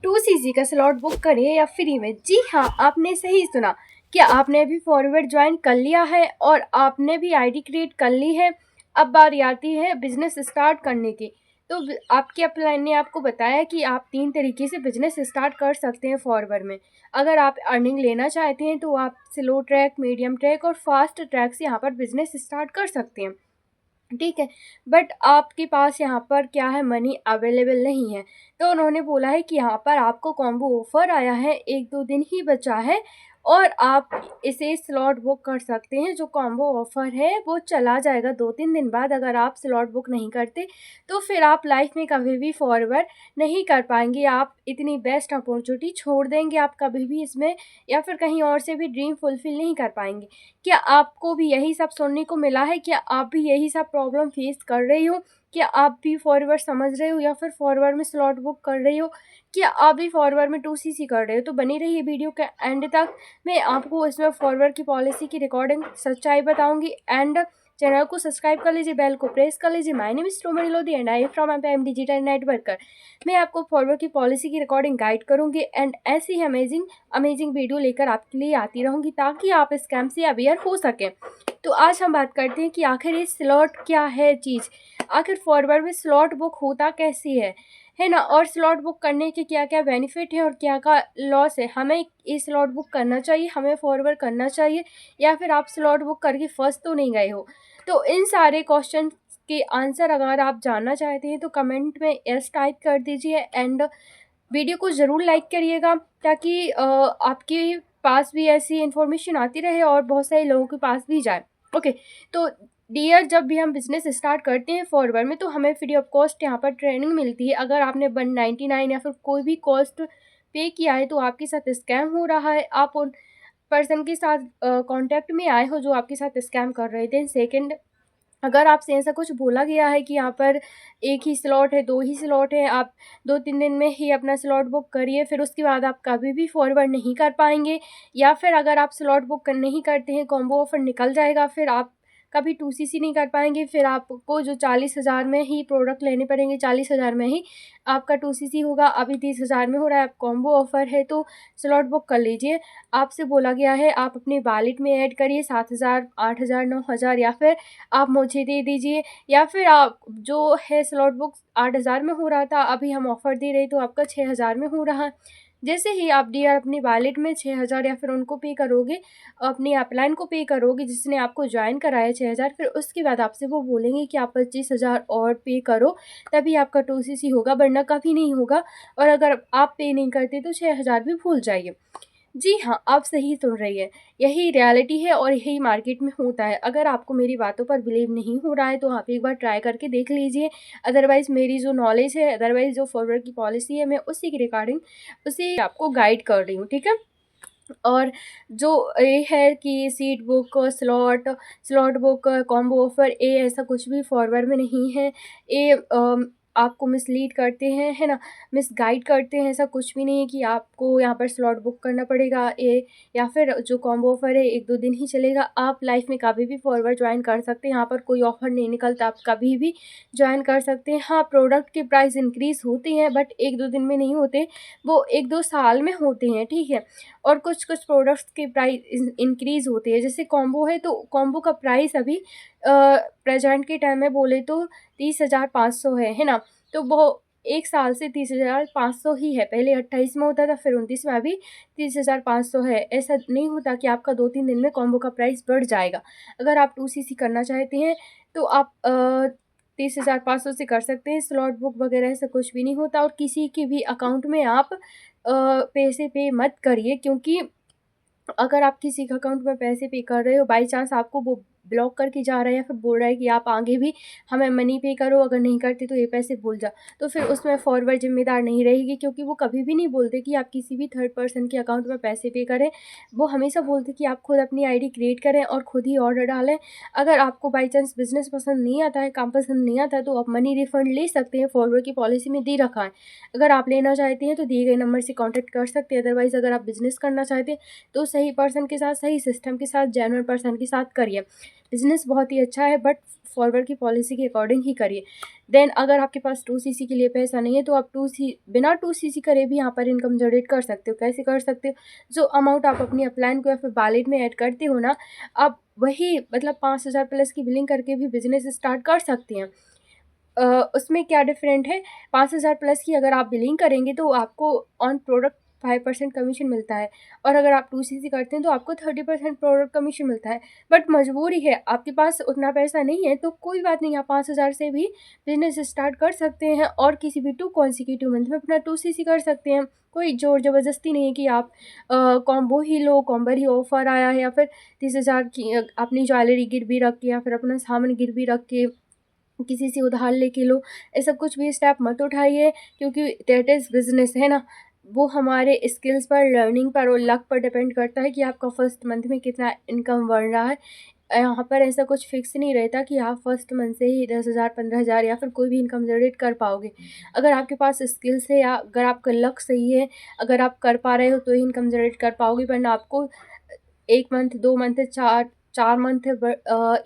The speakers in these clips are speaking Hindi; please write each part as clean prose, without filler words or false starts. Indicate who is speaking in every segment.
Speaker 1: 2cc का स्लॉट बुक करिए या फ्री में। जी हाँ, आपने सही सुना। क्या आपने अभी फॉरवर्ड ज्वाइन कर लिया है और आपने भी आईडी क्रिएट कर ली है। अब बारी आती है बिजनेस स्टार्ट करने की। तो आपके अपलाइन ने आपको बताया कि आप 3 तरीके से बिजनेस स्टार्ट कर सकते हैं फॉरवर्ड में। अगर आप अर्निंग लेना चाहते हैं तो आप स्लो ट्रैक, मीडियम ट्रैक और फास्ट ट्रैक से यहाँ पर बिजनेस स्टार्ट कर सकते हैं, ठीक है। बट आपके पास यहाँ पर क्या है, मनी अवेलेबल नहीं है। तो उन्होंने बोला है कि यहाँ पर आपको कॉम्बो ऑफ़र आया है, 1-2 दिन ही बचा है और आप इसे स्लॉट बुक कर सकते हैं। जो कॉम्बो ऑफ़र है वो चला जाएगा 2-3 दिन बाद। अगर आप स्लॉट बुक नहीं करते तो फिर आप लाइफ में कभी भी फॉरवर्ड नहीं कर पाएंगे। आप इतनी बेस्ट अपॉर्चुनिटी छोड़ देंगे, आप कभी भी इसमें या फिर कहीं और से भी ड्रीम फुलफिल नहीं कर पाएंगे। क्या आपको भी यही सब सुनने को मिला है? क्या आप भी यही सब प्रॉब्लम फेस कर रही हो? क्या आप भी फॉरवर्ड समझ रहे हो या फिर फॉरवर्ड में स्लॉट बुक कर रही हो? क्या आप भी फॉरवर्ड में 2cc कर रहे हो? तो बनी रहिए वीडियो के एंड तक। मैं आपको इसमें फॉरवर्ड की पॉलिसी की रिकॉर्डिंग सच्चाई बताऊंगी। एंड चैनल को सब्सक्राइब कर लीजिए, बेल को प्रेस कर लीजिए। My name is Roman Lodhi and I am from M digital networker. मैं आपको फॉरवर्ड की पॉलिसी की रिकॉर्डिंग गाइड करूंगी एंड ऐसी ही अमेजिंग वीडियो लेकर आपके लिए आती रहूंगी ताकि आप स्कैम से अवेयर हो सकें। तो आज हम बात करते हैं कि आखिर ये स्लॉट क्या है चीज़। आखिर फॉरवर्ड में स्लॉट बुक होता कैसी है ना। और स्लॉट बुक करने के क्या क्या बेनिफिट है और क्या क्या लॉस है। हमें ये स्लॉट बुक करना चाहिए, हमें फॉरवर्ड करना चाहिए, या फिर आप स्लॉट बुक करके फंस तो नहीं गए हो। तो इन सारे क्वेश्चन के आंसर अगर आप जानना चाहते हैं तो कमेंट में यस टाइप कर दीजिए एंड वीडियो को ज़रूर लाइक करिएगा ताकि आपके पास भी ऐसी इन्फॉर्मेशन आती रहे और बहुत सारे लोगों के पास भी जाए। ओके, तो डियर, जब भी हम बिज़नेस स्टार्ट करते हैं फॉरवर्ड में तो हमें फ्री ऑफ कॉस्ट यहाँ पर ट्रेनिंग मिलती है। अगर आपने 199 या फिर कोई भी कॉस्ट पे किया है तो आपके साथ स्कैम हो रहा है। आप उन पर्सन के साथ कॉन्टैक्ट में आए हो जो आपके साथ स्कैम कर रहे थे। सेकंड, अगर आपसे ऐसा कुछ बोला गया है कि यहाँ पर 1 ही स्लॉट है, 2 ही स्लॉट है, आप 2-3 दिन में ही अपना स्लॉट बुक करिए, फिर उसके बाद आप कभी भी फॉरवर्ड नहीं कर पाएँगे। या फिर अगर आप स्लॉट बुक नहीं करते हैं, कॉम्बो ऑफ़र निकल जाएगा, फिर आप कभी 2cc नहीं कर पाएँगे। फिर आपको जो 40,000 में ही प्रोडक्ट लेने पड़ेंगे, 40,000 में ही आपका 2cc होगा। अभी 30,000 में हो रहा है, अब कॉम्बो ऑफ़र है तो स्लॉट बुक कर लीजिए। आपसे बोला गया है आप अपने वॉलेट में ऐड करिए 7,000, 8,000, 9,000, या फिर आप मुझे दे दीजिए। या फिर आप जो है स्लॉट बुक 8,000 में हो रहा था, अभी हम ऑफ़र दे रहे तो आपका 6,000 में हो रहा है। जैसे ही आप डियर अपनी वॉलेट में 6,000 या फिर उनको पे करोगे, अपनी अपलाइन को पे करोगे जिसने आपको जॉइन कराया 6,000, फिर उसके बाद आपसे वो बोलेंगे कि आप 25,000 और पे करो तभी आपका 2cc होगा, वरना कभी नहीं होगा। और अगर आप पे नहीं करते तो 6,000 भी भूल जाइए। जी हाँ, आप सही सुन रही हैं। यही रियलिटी है और यही मार्केट में होता है। अगर आपको मेरी बातों पर बिलीव नहीं हो रहा है तो आप एक बार ट्राई करके देख लीजिए। अदरवाइज़ मेरी जो नॉलेज है, अदरवाइज़ जो फॉरवर्ड की पॉलिसी है, मैं उसी की रिगार्डिंग उसी आपको गाइड कर रही हूँ, ठीक है? और जो ये है कि seat book, slot book, combo offer, ये ऐसा कुछ भी फॉरवर्ड में नहीं है। ये आपको मिसलीड करते हैं, है ना? मिसगाइड करते हैं। ऐसा कुछ भी नहीं है कि आपको यहाँ पर स्लॉट बुक करना पड़ेगा। ये या फिर जो कॉम्बो ऑफ़र है 1-2 दिन ही चलेगा। आप लाइफ़ में कभी भी फॉरवर्ड जॉइन कर सकते हैं। यहाँ पर कोई ऑफ़र नहीं निकलता, आप कभी भी जॉइन कर सकते हैं। हाँ, प्रोडक्ट के प्राइस इंक्रीज़ होते हैं बट 1-2 दिन में नहीं होते, वो 1-2 साल में होते हैं, ठीक है? और कुछ प्रोडक्ट्स के प्राइस इंक्रीज़ होते हैं। जैसे कॉम्बो है तो कॉम्बो का प्राइस अभी प्रेज़ेंट के टाइम में बोले तो 30,500 है ना? तो वो 1 साल से 30,500 ही है। पहले 28 में होता था, फिर 29 में, अभी 30,500 है। ऐसा नहीं होता कि आपका 2-3 दिन में कॉम्बो का प्राइस बढ़ जाएगा। अगर आप 2cc करना चाहते हैं तो आप 30,500 से कर सकते हैं। स्लॉट बुक वगैरह ऐसा कुछ भी नहीं होता और किसी के भी अकाउंट में आप पैसे पे मत करिए, क्योंकि अगर आप किसी के अकाउंट में पैसे पे कर रहे हो, बाई चांस आपको वो ब्लॉक करके जा रहा है या फिर बोल रहा है कि आप आगे भी हमें मनी पे करो, अगर नहीं करते तो ये पैसे भूल जाओ, तो फिर उसमें फॉरवर्ड ज़िम्मेदार नहीं रहेगी, क्योंकि वो कभी भी नहीं बोलते कि आप किसी भी थर्ड पर्सन के अकाउंट में पैसे पे करें। वो हमेशा बोलते कि आप खुद अपनी आईडी क्रिएट करें और खुद ही ऑर्डर डालें। अगर आपको बाई चांस बिज़नेस पसंद नहीं आता है, काम पसंद नहीं आता है, तो आप मनी रिफ़ंड ले सकते हैं। फॉरवर्ड की पॉलिसी में दे रखा है। अगर आप लेना चाहते हैं तो दिए गए नंबर से कॉन्टैक्ट कर सकते हैं। अदरवाइज़ अगर आप बिज़नेस करना चाहते हैं तो सही पर्सन के साथ, सही सिस्टम के साथ, जेन्युइन पर्सन के साथ करिए। बिज़नेस बहुत ही अच्छा है बट फॉरवर्ड की पॉलिसी के अकॉर्डिंग ही करिए। देन अगर आपके पास 2cc के लिए पैसा नहीं है तो आप बिना 2cc करे भी यहाँ पर इनकम जनरेट कर सकते हो। कैसे कर सकते हो? जो अमाउंट आप अपनी अपलाइन को या फिर वॉलेट में ऐड करते हो ना, आप वही मतलब 5,000 प्लस की बिलिंग करके भी बिजनेस स्टार्ट कर सकते हैं। उसमें क्या डिफरेंट है, 5,000 प्लस की अगर आप बिलिंग करेंगे तो आपको ऑन प्रोडक्ट 5% कमीशन मिलता है, और अगर आप 2cc करते हैं तो आपको 30% प्रोडक्ट कमीशन मिलता है। बट मजबूरी है, आपके पास उतना पैसा नहीं है तो कोई बात नहीं, आप 5,000 से भी बिजनेस स्टार्ट कर सकते हैं और किसी भी 2 कॉन्सिक्यूटिव मंथ में अपना 2cc कर सकते हैं। कोई ज़ोर ज़बरदस्ती नहीं है कि आप कॉम्बो ही लो, कॉम्बो ही ऑफर आया है, या फिर 30,000 की अपनी ज्वेलरी गिरवी रख के या फिर अपना सामान गिरवी रख के किसी से उधार लेके लो, ऐसा कुछ भी स्टेप मत उठाइए, क्योंकि दैट इज़ बिज़नेस है ना। वो हमारे स्किल्स पर, लर्निंग पर और लक पर डिपेंड करता है कि आपका फर्स्ट मंथ में कितना इनकम बढ़ रहा है। यहाँ पर ऐसा कुछ फिक्स नहीं रहता कि आप फर्स्ट मंथ से ही 10,000 15,000 या फिर कोई भी इनकम जनरेट कर पाओगे। अगर आपके पास स्किल्स है या अगर आपका लक सही है, अगर आप कर पा रहे हो तो ही इनकम जनरेट कर पाओगे, वरना आपको 1 मंथ, 2 मंथ, 4 मंथ,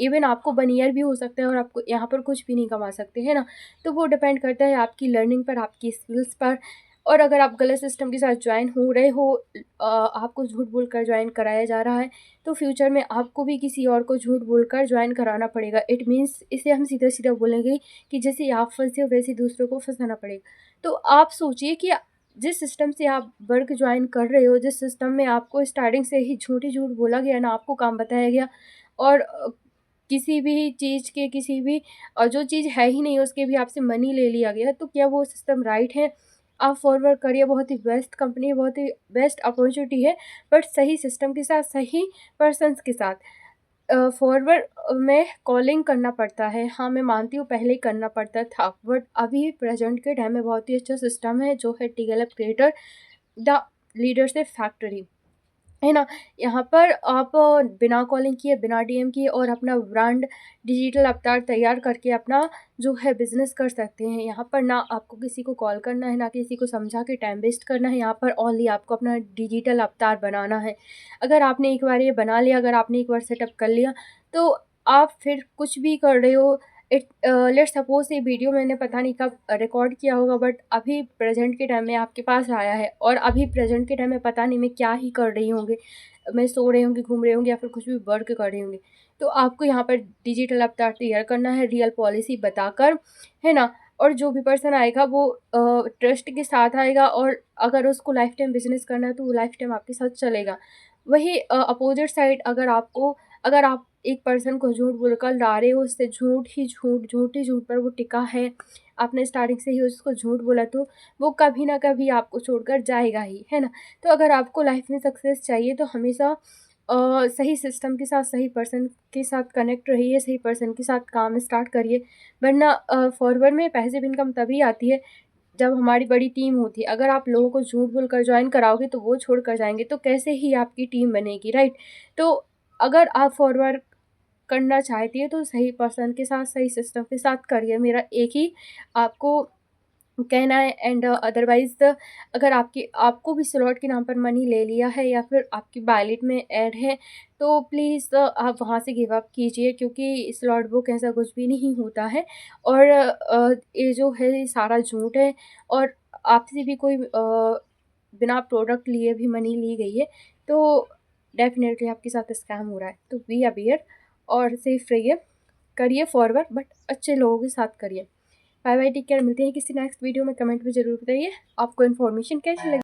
Speaker 1: इवन आपको 1 ईयर भी हो सकता है और आपको यहाँ पर कुछ भी नहीं कमा सकते, है ना। तो वो डिपेंड करता है आपकी लर्निंग पर, आपकी स्किल्स पर। और अगर आप गलत सिस्टम के साथ ज्वाइन हो रहे हो, आपको झूठ बोल कर ज्वाइन कराया जा रहा है, तो फ्यूचर में आपको भी किसी और को झूठ बोल कर ज्वाइन कराना पड़ेगा। इट मीन्स इसे हम सीधा सीधा बोलेंगे कि जैसे आप फंसे हो वैसे दूसरों को फंसाना पड़ेगा। तो आप सोचिए कि जिस सिस्टम से आप वर्क ज्वाइन कर रहे हो, जिस सिस्टम में आपको स्टार्टिंग से ही झूठ बोला गया ना, आपको काम बताया गया, और किसी भी चीज़ के किसी भी जो चीज़ है ही नहीं उसके भी आपसे मनी ले लिया गया, तो क्या वो सिस्टम राइट है? आप फॉरवर्ड करिए, बहुत ही बेस्ट कंपनी है, बहुत ही बेस्ट अपॉर्चुनिटी है, बट सही सिस्टम के साथ, सही पर्सन्स के साथ। फॉरवर्ड में कॉलिंग करना पड़ता है, हाँ, मैं मानती हूँ पहले ही करना पड़ता था, बट अभी प्रेज़ेंट के टाइम में बहुत ही अच्छा सिस्टम है जो है TLF creator the leadership factory, है ना। यहाँ पर आप बिना कॉलिंग किए, बिना डीएम किए और अपना ब्रांड डिजिटल अवतार तैयार करके अपना जो है बिज़नेस कर सकते हैं। यहाँ पर ना आपको किसी को कॉल करना है, ना किसी को समझा के टाइम वेस्ट करना है, यहाँ पर ओनली आपको अपना डिजिटल अवतार बनाना है। अगर आपने एक बार ये बना लिया, अगर आपने एक बार सेटअप कर लिया, तो आप फिर कुछ भी कर रहे हो, लेट्स सपोज़ ये वीडियो मैंने पता नहीं कब रिकॉर्ड किया होगा, बट अभी प्रेज़ेंट के टाइम में आपके पास आया है, और अभी प्रेज़ेंट के टाइम में पता नहीं मैं क्या ही कर रही होंगी। मैं सो रही होंगी, घूम रही होंगी, या फिर कुछ भी वर्क कर रही होंगी। तो आपको यहाँ पर डिजिटल अवतार तैयार करना है, रियल पॉलिसी बताकर, है ना। और जो भी पर्सन आएगा वो ट्रस्ट के साथ आएगा, और अगर उसको लाइफ़ टाइम बिज़नेस करना है तो वो लाइफ़ टाइम आपके साथ चलेगा। वही अपोज़िट साइड, अगर आप एक पर्सन को झूठ बोलकर ला रहे हो, उससे झूठ ही झूठ पर वो टिका है, आपने स्टार्टिंग से ही उसको झूठ बोला, तो वो कभी ना कभी आपको छोड़कर जाएगा ही, है ना। तो अगर आपको लाइफ में सक्सेस चाहिए तो हमेशा सही सिस्टम के साथ, सही पर्सन के साथ कनेक्ट रहिए, सही पर्सन के साथ काम स्टार्ट करिए, वरना फॉरवर्ड में पैसिव इनकम तभी आती है जब हमारी बड़ी टीम होती है। अगर आप लोगों को झूठ बोलकर ज्वाइन कराओगे तो वो छोड़ कर जाएँगे, तो कैसे ही आपकी टीम बनेगी, राइट? तो अगर आप फॉरवर्ड करना चाहती है तो सही पर्सन के साथ, सही सिस्टम के साथ करिए, मेरा एक ही आपको कहना है। एंड अदरवाइज़ अगर आपको भी स्लॉट के नाम पर मनी ले लिया है या फिर आपकी वॉलेट में ऐड है, तो प्लीज़ आप वहाँ से गिव अप कीजिए, क्योंकि स्लॉट बुक ऐसा कुछ भी नहीं होता है, और ये जो है ये सारा झूठ है, और आपसे भी कोई बिना प्रोडक्ट लिए भी मनी ली गई है, तो डेफ़िनेटली आपके साथ स्कैम हो रहा है। तो बी अवेयर और सेफ रहिए, करिए फॉरवर्ड, बट अच्छे लोगों के साथ करिए। बाय बाय, टेक केयर, मिलते हैं किसी नेक्स्ट वीडियो में। कमेंट में ज़रूर बताइए आपको इन्फॉर्मेशन कैसी लगी।